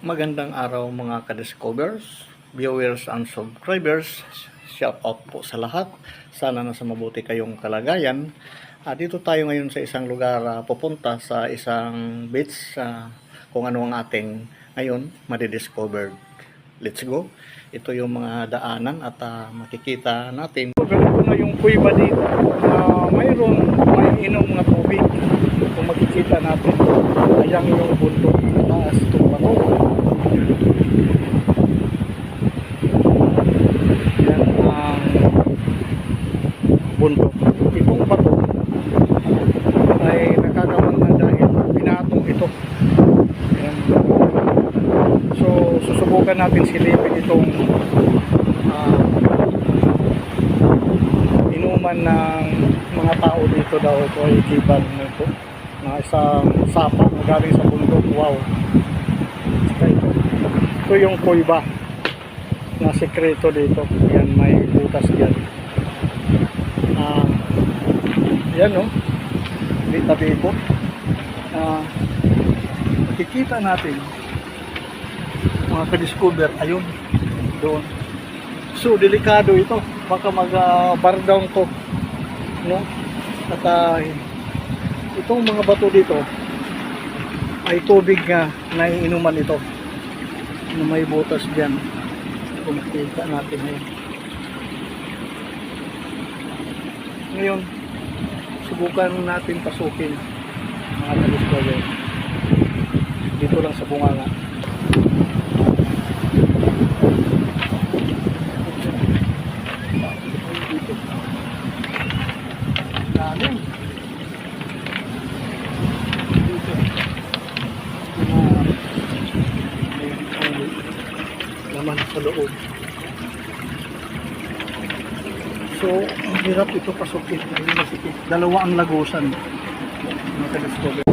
Magandang araw mga ka-discovers, viewers and subscribers. Shout out po sa lahat. Sana nasa mabuti kayong kalagayan. Dito tayo ngayon sa isang lugar, pupunta sa isang beach, kung ano ang ating ngayon madidiscover. Let's go. Ito yung mga daanan at makikita natin. Ganito na yung kuiba dito. Mayroon may inom mga tubig. Kung makikita natin, ayan yung bundok. Taas ito pa ito. Yan ang bundok. Itong bato ay nakagawang na dahil pinatong ito. Yan. So susubukan natin silipin itong inuman ng mga tao dito daw. Ito ay kiban na ito na isang sapa na galing sa bundok. Wow, ito yung kuiba na sekreto dito. Yan, may butas yan. Yan no, tabi ko. Makikita natin mga ka-discover, ayun doon. So delikado ito, baka mag-bar down to, no? At itong mga bato dito ay tubig nga na inuman ito na may butas dyan. Kung makikita natin ngayon, subukan natin pasukin mga ka-discover dito lang sa bunganga. Naman sa loob. So, ang hirap ito pasukin. Dalawa ang lagusan. Mga ka-discover.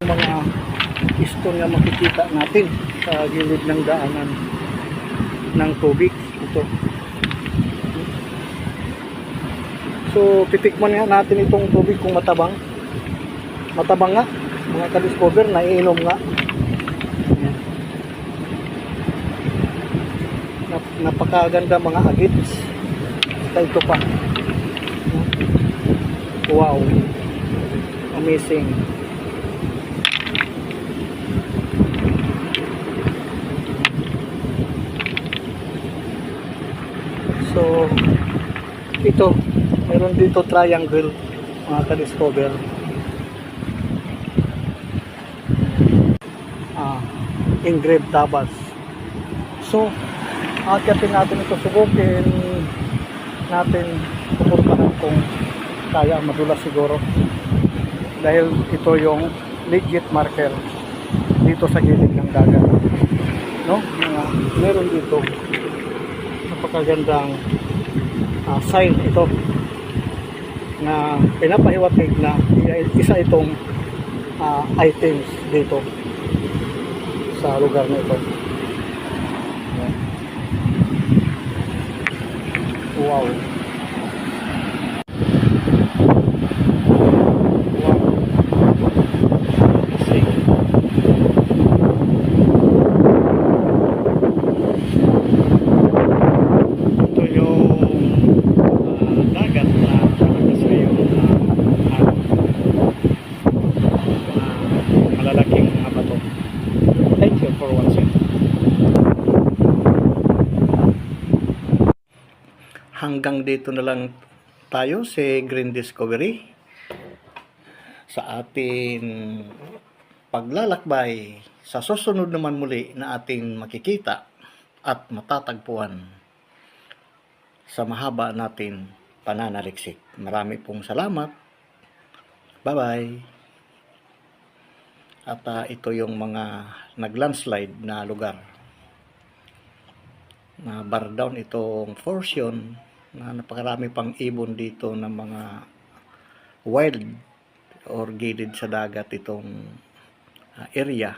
Mga istorya makikita natin sa gilid ng daanan ng tubig. Ito. So, titikman nga natin itong tubig kung matabang. Matabang nga. Mga ka-discover, naiinom nga. Napakaganda mga agits. Ito pa. Wow, amazing. So ito, meron dito triangle mga ka-discover. Engraved tabas. So akyatin natin ito, subukin natin, pupuntahan kung kaya. Madulas siguro dahil ito yung legit marker dito sa gilid ng dagat, no? Meron dito napakagandang sign ito na pinapahiwatig na isa itong items dito sa lugar na ito. Wow. Ito yung dagat na talaga sa yung malalaking mga bato. Thank you for watching. Hanggang dito na lang tayo sa Green Discovery sa ating paglalakbay. Sa susunod naman muli na ating makikita at matatagpuan sa mahaba natin pananaliksik. Marami pong salamat. Bye-bye. At ito yung mga nag-landslide na lugar. Na bar down itong portion na napakarami pang ibon dito ng mga wild or gilid sa dagat itong area.